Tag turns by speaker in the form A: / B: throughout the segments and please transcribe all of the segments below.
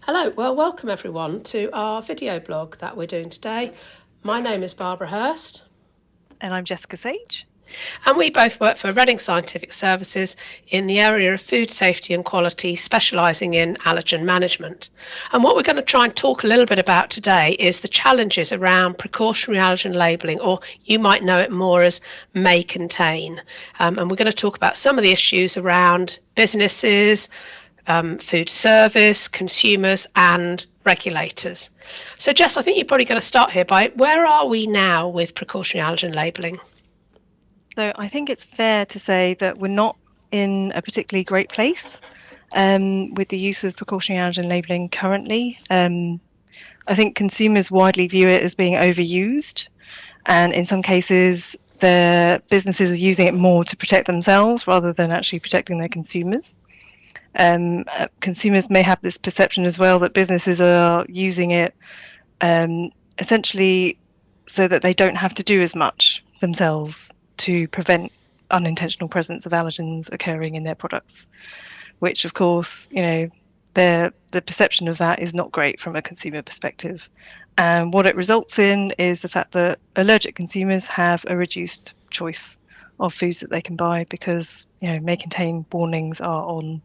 A: Hello, well, welcome everyone to our video blog that we're doing today. My name is Barbara Hirst.
B: And I'm Jessica Sage.
A: And we both work for Reading Scientific Services in the area of food safety and quality, specialising in allergen management. And what we're going to try and talk a little bit about today is the challenges around precautionary allergen labelling, or you might know it more as may contain. And we're going to talk about some of the issues around businesses, food service, consumers and regulators. So Jess, I think you're probably going to start here by where are we now with precautionary allergen labelling?
B: So I think it's fair to say that we're not in a particularly great place with the use of precautionary allergen labelling currently. I think consumers widely view it as being overused, and in some cases the businesses are using it more to protect themselves rather than actually protecting their consumers. Consumers may have this perception as well that businesses are using it essentially so that they don't have to do as much themselves to prevent unintentional presence of allergens occurring in their products, which of course, the perception of that is not great from a consumer perspective. And what it results in is the fact that allergic consumers have a reduced choice of foods that they can buy because, may contain warnings are on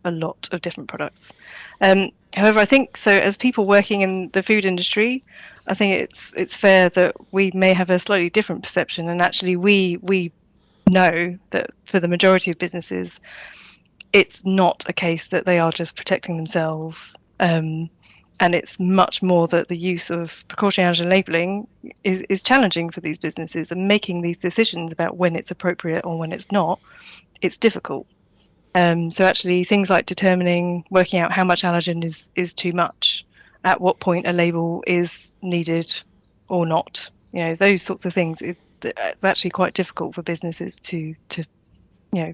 B: a lot of different products. However, I think so as people working in the food industry, I think it's fair that we may have a slightly different perception, and actually we know that for the majority of businesses, it's not a case that they are just protecting themselves, and it's much more that the use of precautionary allergen labelling is challenging for these businesses, and making these decisions about when it's appropriate or when it's not, it's difficult. So actually things like working out how much allergen is too much, at what point a label is needed or not, those sorts of things, it's actually quite difficult for businesses to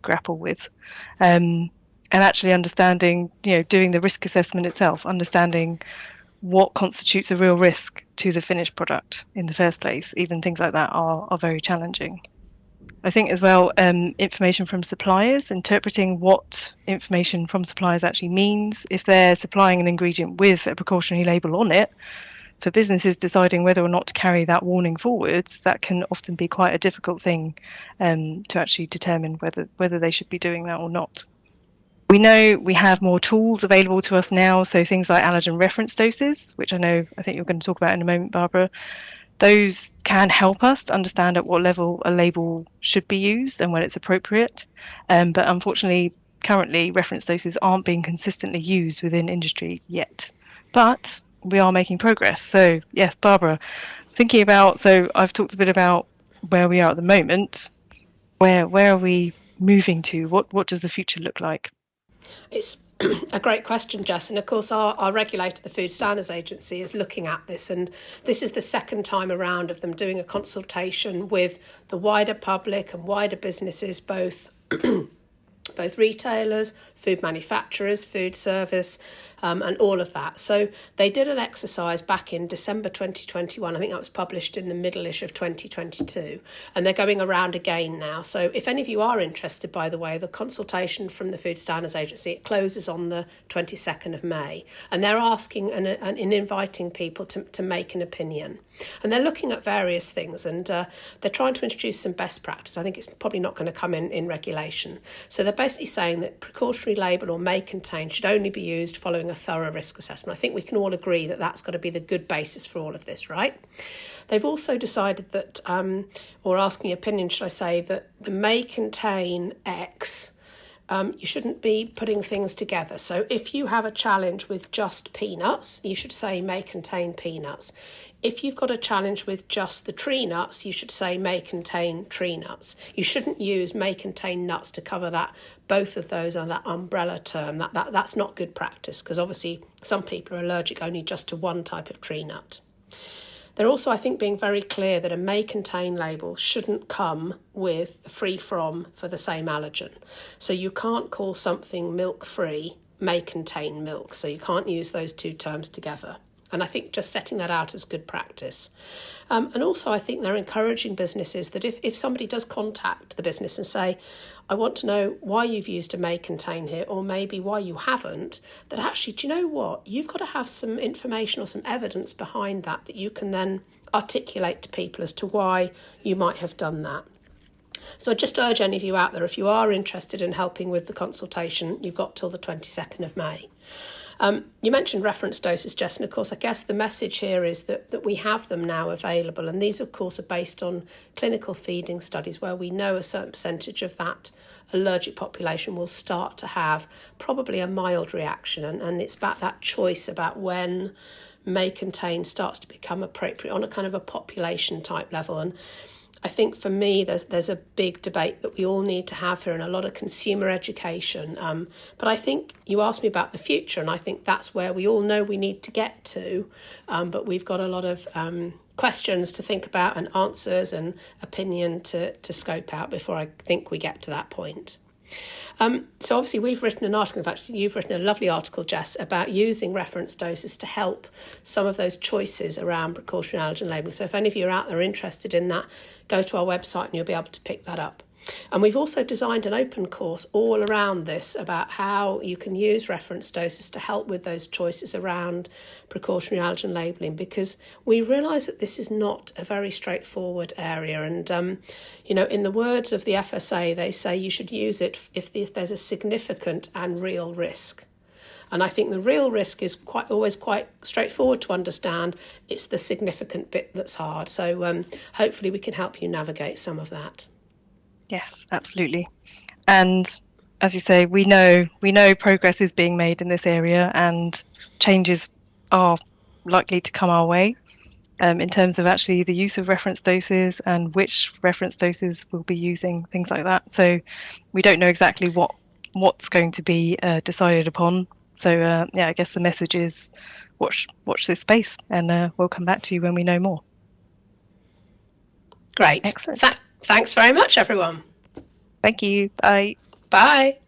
B: grapple with. And actually understanding, doing the risk assessment itself, understanding what constitutes a real risk to the finished product in the first place, even things like that are very challenging. I think as well, information from suppliers, interpreting what information from suppliers actually means. If they're supplying an ingredient with a precautionary label on it, for businesses deciding whether or not to carry that warning forwards, that can often be quite a difficult thing to actually determine whether they should be doing that or not. We know we have more tools available to us now, so things like allergen reference doses, which I think you're going to talk about in a moment, Barbara. Those can help us to understand at what level a label should be used and when it's appropriate. But unfortunately, currently, reference doses aren't being consistently used within industry yet. But we are making progress. So yes, Barbara, so I've talked a bit about where we are at the moment. Where are we moving to? What does the future look like?
A: It's a great question, Jess. And of course, our regulator, the Food Standards Agency, is looking at this. And this is the second time around of them doing a consultation with the wider public and wider businesses, both retailers, food manufacturers, food service, and all of that. So they did an exercise back in December 2021. I think that was published in the middle-ish of 2022. And they're going around again now. So if any of you are interested, by the way, the consultation from the Food Standards Agency, it closes on the 22nd of May. And they're asking and inviting people to make an opinion. And they're looking at various things, and they're trying to introduce some best practice. I think it's probably not going to come in regulation. So they're basically saying that precautionary label or may contain should only be used following a thorough risk assessment. I think we can all agree that that's got to be the good basis for all of this, right? They've also decided that, or asking opinion, should I say, that the may contain X, you shouldn't be putting things together. So if you have a challenge with just peanuts, you should say may contain peanuts. If you've got a challenge with just the tree nuts, you should say may contain tree nuts. You shouldn't use may contain nuts to cover that. Both of those are that umbrella term. That's not good practice, because obviously some people are allergic only just to one type of tree nut. They're also, I think, being very clear that a may contain label shouldn't come with free from for the same allergen. So you can't call something milk free may contain milk. So you can't use those two terms together. And I think just setting that out as good practice. And also, I think they're encouraging businesses that if somebody does contact the business and say, I want to know why you've used a may contain here, or maybe why you haven't, that actually, do you know what? You've got to have some information or some evidence behind that you can then articulate to people as to why you might have done that. So I just urge any of you out there, if you are interested in helping with the consultation, you've got till the 22nd of May. You mentioned reference doses, Jess, and of course I guess the message here is that we have them now available, and these of course are based on clinical feeding studies where we know a certain percentage of that allergic population will start to have probably a mild reaction, and it's about that choice about when may contain starts to become appropriate on a kind of a population type level. And I think for me, there's a big debate that we all need to have here and a lot of consumer education. But I think you asked me about the future, and I think that's where we all know we need to get to. But we've got a lot of questions to think about and answers and opinion to scope out before I think we get to that point. So obviously we've written an article, in fact you've written a lovely article, Jess, about using reference doses to help some of those choices around precautionary allergen labelling. So if any of you are out there interested in that, go to our website and you'll be able to pick that up. And we've also designed an open course all around this about how you can use reference doses to help with those choices around precautionary allergen labelling, because we realise that this is not a very straightforward area. And, in the words of the FSA, they say you should use it if there's a significant and real risk. And I think the real risk is always quite straightforward to understand. It's the significant bit that's hard. So hopefully we can help you navigate some of that.
B: Yes, absolutely. And as you say, we know progress is being made in this area, and changes are likely to come our way in terms of actually the use of reference doses and which reference doses we'll be using, things like that. So we don't know exactly what's going to be decided upon. So I guess the message is watch this space, and we'll come back to you when we know more.
A: Great.
B: Excellent.
A: Thanks very much, everyone.
B: Thank you. Bye.
A: Bye.